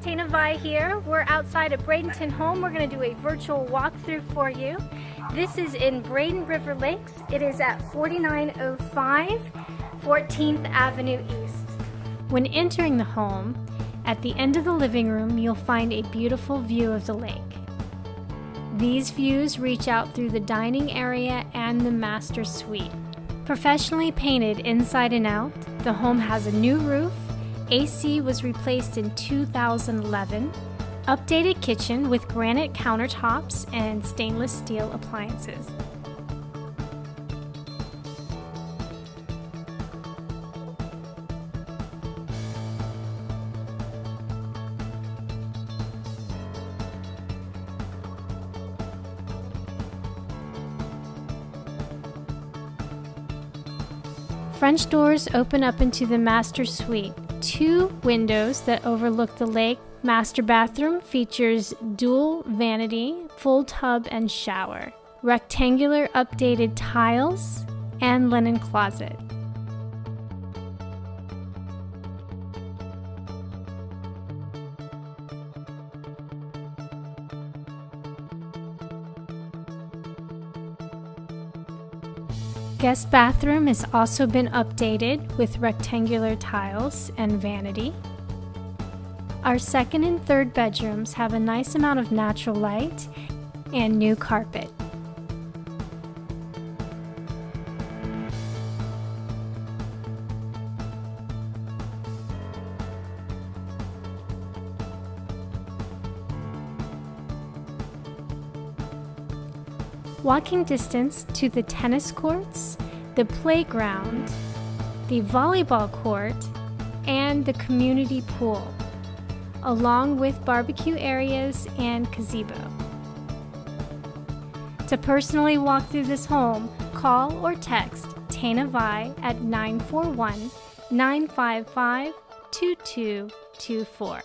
Tayna Vi here. We're outside of Bradenton Home. We're going to do a virtual walkthrough for you. This is in Braden River Lakes. It is at 4905 14th Avenue East. When entering the home, at the end of the living room, you'll find a beautiful view of the lake. These views reach out through the dining area and the master suite. Professionally painted inside and out, the home has a new roof, AC was replaced in 2011, updated kitchen with granite countertops and stainless steel appliances. French doors open up into the master suite. 2 windows that overlook the lake. Master bathroom features dual vanity, full tub and shower, rectangular updated tiles, and linen closet. Guest bathroom has also been updated with rectangular tiles and vanity. Our second and third bedrooms have a nice amount of natural light and new carpet. Walking distance to the tennis courts, the playground, the volleyball court, and the community pool, along with barbecue areas and gazebo. To personally walk through this home, call or text Tayna Vi at 941-955-2224.